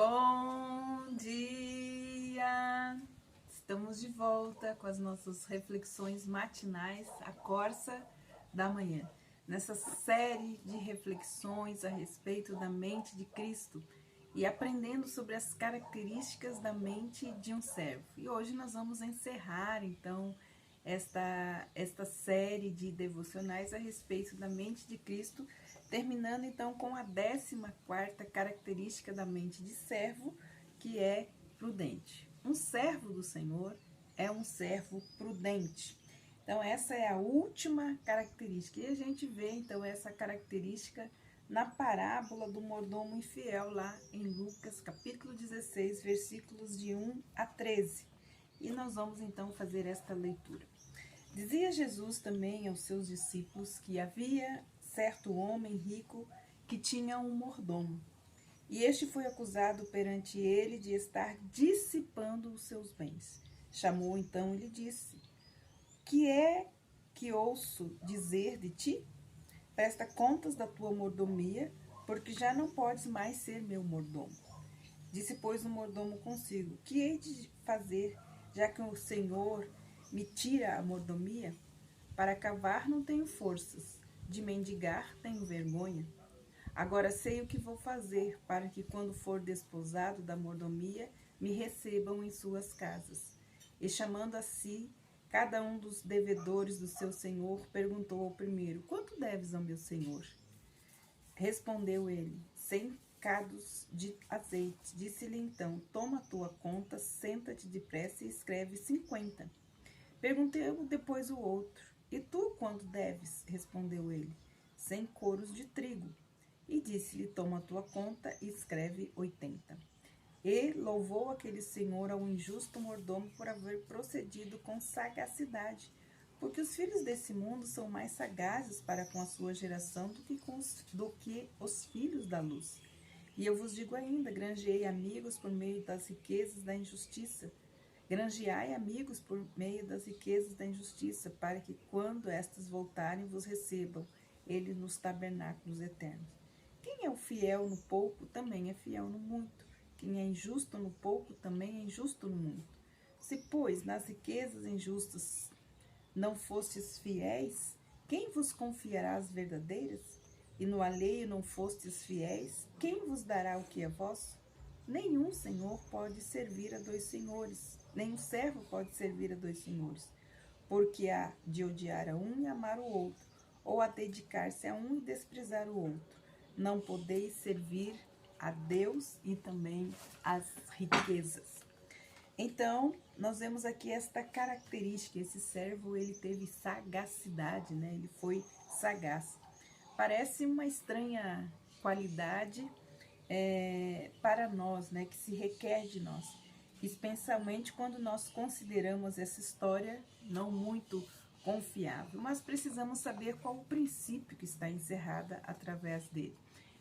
Bom dia! Estamos de volta com as nossas reflexões matinais, a Corsa da Manhã. Nessa série de reflexões a respeito da mente de Cristo e aprendendo sobre as características da mente de um servo. E hoje nós vamos encerrar, então, esta série de devocionais a respeito da mente de Cristo, terminando então com a 14ª característica da mente de servo, que é prudente. Um servo do Senhor é um servo prudente. Então essa é a última característica. E a gente vê então essa característica na parábola do mordomo infiel lá em Lucas capítulo 16, versículos de 1 a 13. E nós vamos então fazer esta leitura. Dizia Jesus também aos seus discípulos que havia certo homem rico que tinha um mordomo, e este foi acusado perante ele de estar dissipando os seus bens. Chamou então e lhe disse: que é que ouço dizer de ti? Presta contas da tua mordomia, porque já não podes mais ser meu mordomo. Disse, pois, o mordomo consigo: que hei de fazer, já que o Senhor me tira a mordomia? Para cavar não tenho forças, de mendigar tenho vergonha. Agora sei o que vou fazer, para que quando for desposado da mordomia, me recebam em suas casas. E chamando a si cada um dos devedores do seu senhor, perguntou ao primeiro: quanto deves ao meu senhor? Respondeu ele: 100 cados de azeite. Disse-lhe então: toma a tua conta, senta-te depressa e escreve 50. Perguntei-o depois o outro: e tu quanto deves? Respondeu ele: 100 coros de trigo. E disse-lhe: toma a tua conta e escreve 80. E louvou aquele senhor ao injusto mordomo por haver procedido com sagacidade, porque os filhos desse mundo são mais sagazes para com a sua geração do que os filhos da luz. E eu vos digo ainda: granjeei amigos por meio das riquezas da injustiça. Granjeai amigos por meio das riquezas da injustiça, para que, quando estas voltarem, vos recebam ele nos tabernáculos eternos. Quem é o fiel no pouco, também é fiel no muito. Quem é injusto no pouco, também é injusto no muito. Se, pois, nas riquezas injustas não fostes fiéis, quem vos confiará as verdadeiras? E no alheio não fostes fiéis, quem vos dará o que é vosso? Nenhum senhor pode servir a dois senhores, nenhum servo pode servir a dois senhores, porque há de odiar a um e amar o outro, ou a dedicar-se a um e desprezar o outro. Não podeis servir a Deus e também às riquezas. Então, nós vemos aqui esta característica: esse servo, ele teve sagacidade, né? Ele foi sagaz. Parece uma estranha qualidade para nós, né? Que se requer de nós, especialmente quando nós consideramos essa história não muito confiável, mas precisamos saber qual o princípio que está encerrada através dele.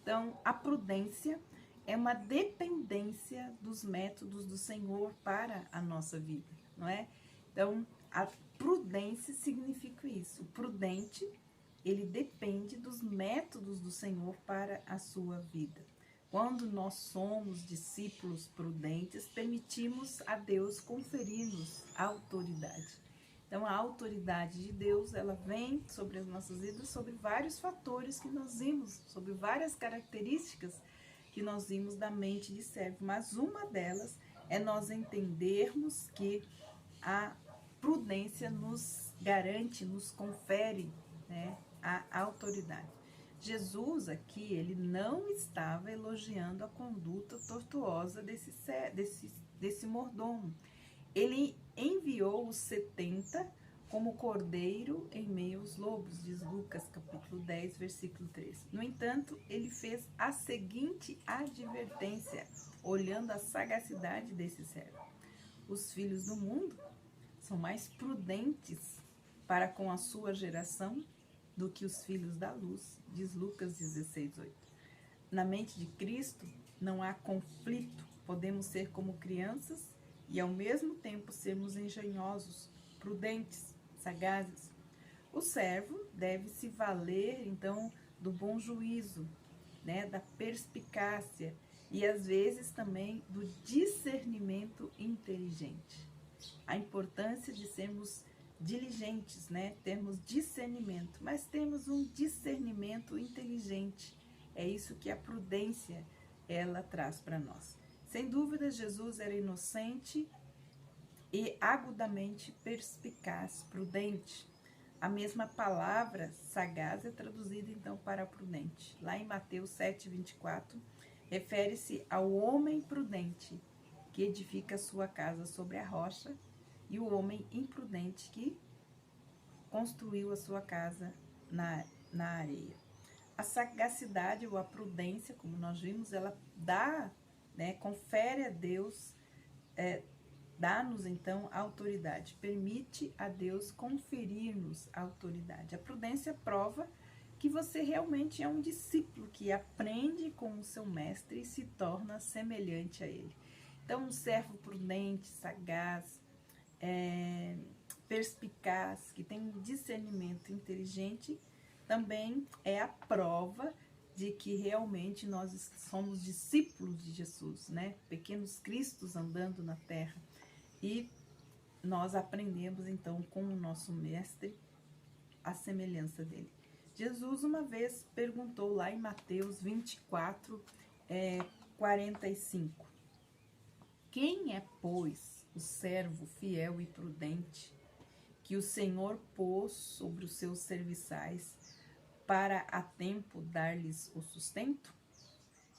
Então, a prudência é uma dependência dos métodos do Senhor para a nossa vida, não é? Então, a prudência significa isso. O prudente, ele depende dos métodos do Senhor para a sua vida. Quando nós somos discípulos prudentes, permitimos a Deus conferir-nos autoridade. Então, a autoridade de Deus, ela vem sobre as nossas vidas, sobre vários fatores que nós vimos, sobre várias características que nós vimos da mente de servo. Mas uma delas é nós entendermos que a prudência nos garante, nos confere, né, a autoridade. Jesus aqui, ele não estava elogiando a conduta tortuosa desse mordomo. Ele enviou os 70 como cordeiro em meio aos lobos, diz Lucas capítulo 10, versículo 3. No entanto, ele fez a seguinte advertência, olhando a sagacidade desse servo: os filhos do mundo são mais prudentes para com a sua geração do que os filhos da luz, diz Lucas 16, 8. Na mente de Cristo não há conflito, podemos ser como crianças e ao mesmo tempo sermos engenhosos, prudentes, sagazes. O servo deve se valer então do bom juízo, né, da perspicácia e às vezes também do discernimento inteligente. A importância de sermos diligentes, né? Termos discernimento, mas temos um discernimento inteligente. É isso que a prudência ela traz para nós. Sem dúvida, Jesus era inocente e agudamente perspicaz, prudente. A mesma palavra sagaz é traduzida então para prudente. Lá em Mateus 7:24, refere-se ao homem prudente que edifica sua casa sobre a rocha e o homem imprudente que construiu a sua casa na areia. A sagacidade ou a prudência, como nós vimos, ela dá, né, confere a Deus, dá-nos então a autoridade, permite a Deus conferir-nos a autoridade. A prudência prova que você realmente é um discípulo que aprende com o seu mestre e se torna semelhante a ele. Então, um servo prudente, sagaz, perspicaz, que tem um discernimento inteligente, também é a prova de que realmente nós somos discípulos de Jesus, né? Pequenos cristos andando na terra. E nós aprendemos então com o nosso mestre a semelhança dele. Jesus uma vez perguntou lá em Mateus 24, 45. Quem é, pois, o servo fiel e prudente que o Senhor pôs sobre os seus serviçais para a tempo dar-lhes o sustento?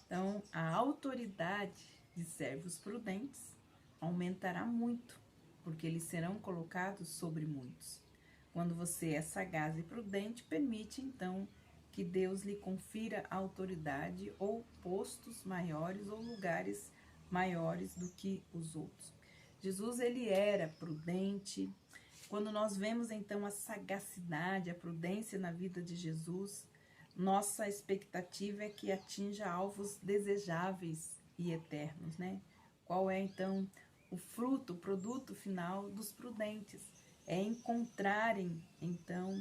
Então, a autoridade de servos prudentes aumentará muito, porque eles serão colocados sobre muitos. Quando você é sagaz e prudente, permite então que Deus lhe confira autoridade ou postos maiores ou lugares maiores do que os outros. Jesus, ele era prudente. Quando nós vemos então a sagacidade, a prudência na vida de Jesus, nossa expectativa é que atinja alvos desejáveis e eternos, né? Qual é então o fruto, o produto final dos prudentes? É encontrarem então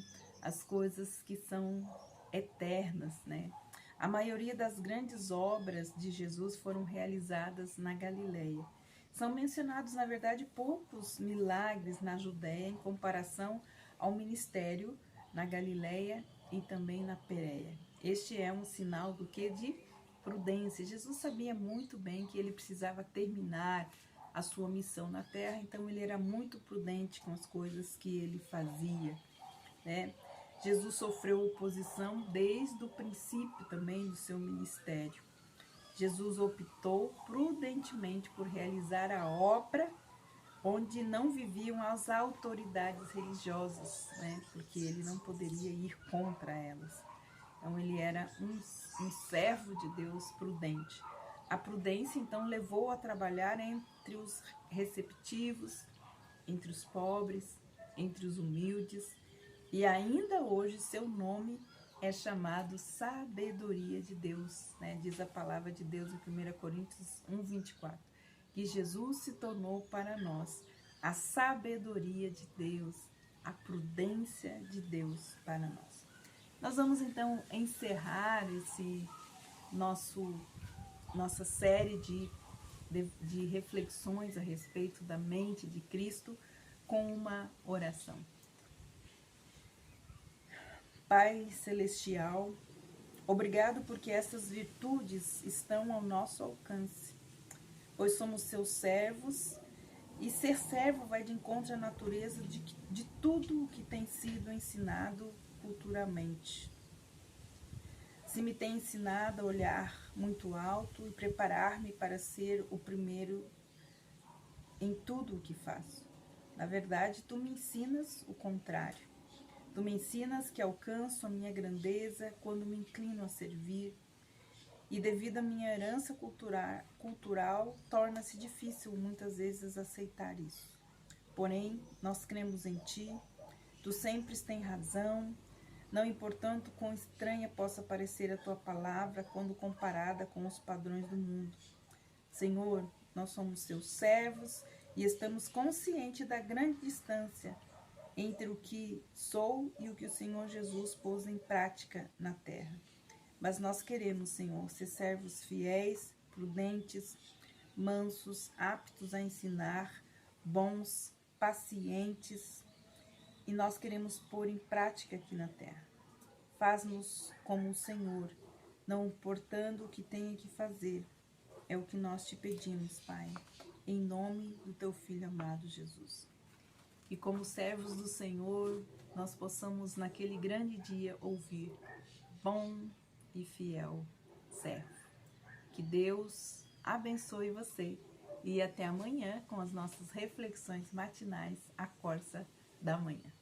as coisas que são eternas, né? A maioria das grandes obras de Jesus foram realizadas na Galileia. São mencionados, na verdade, poucos milagres na Judéia em comparação ao ministério na Galileia e também na Pérea. Este é um sinal do que? De prudência. Jesus sabia muito bem que ele precisava terminar a sua missão na terra, então ele era muito prudente com as coisas que ele fazia, né? Jesus sofreu oposição desde o princípio também do seu ministério. Jesus optou prudentemente por realizar a obra onde não viviam as autoridades religiosas, né? Porque ele não poderia ir contra elas. Então ele era um servo de Deus prudente. A prudência então levou a trabalhar entre os receptivos, entre os pobres, entre os humildes, e ainda hoje seu nome é chamado sabedoria de Deus, né? Diz a palavra de Deus em 1 Coríntios 1:24, que Jesus se tornou para nós a sabedoria de Deus, a prudência de Deus para nós. Nós vamos então encerrar nossa série de reflexões a respeito da mente de Cristo com uma oração. Pai Celestial, obrigado porque essas virtudes estão ao nosso alcance, pois somos seus servos, e ser servo vai de encontro à natureza de tudo o que tem sido ensinado culturalmente. Se me tem ensinado a olhar muito alto e preparar-me para ser o primeiro em tudo o que faço. Na verdade, tu me ensinas o contrário. Tu me ensinas que alcanço a minha grandeza quando me inclino a servir, e devido à minha herança cultural torna-se difícil muitas vezes aceitar isso. Porém, nós cremos em ti, tu sempre tens razão, não importando quão estranha possa parecer a tua palavra quando comparada com os padrões do mundo. Senhor, nós somos seus servos e estamos conscientes da grande distância entre o que sou e o que o Senhor Jesus pôs em prática na terra. Mas nós queremos, Senhor, ser servos fiéis, prudentes, mansos, aptos a ensinar, bons, pacientes, e nós queremos pôr em prática aqui na terra. Faz-nos como o Senhor, não importando o que tenha que fazer. É o que nós te pedimos, Pai, em nome do teu Filho amado Jesus. E como servos do Senhor, nós possamos naquele grande dia ouvir: bom e fiel servo. Que Deus abençoe você e até amanhã com as nossas reflexões matinais, a Corsa da Manhã.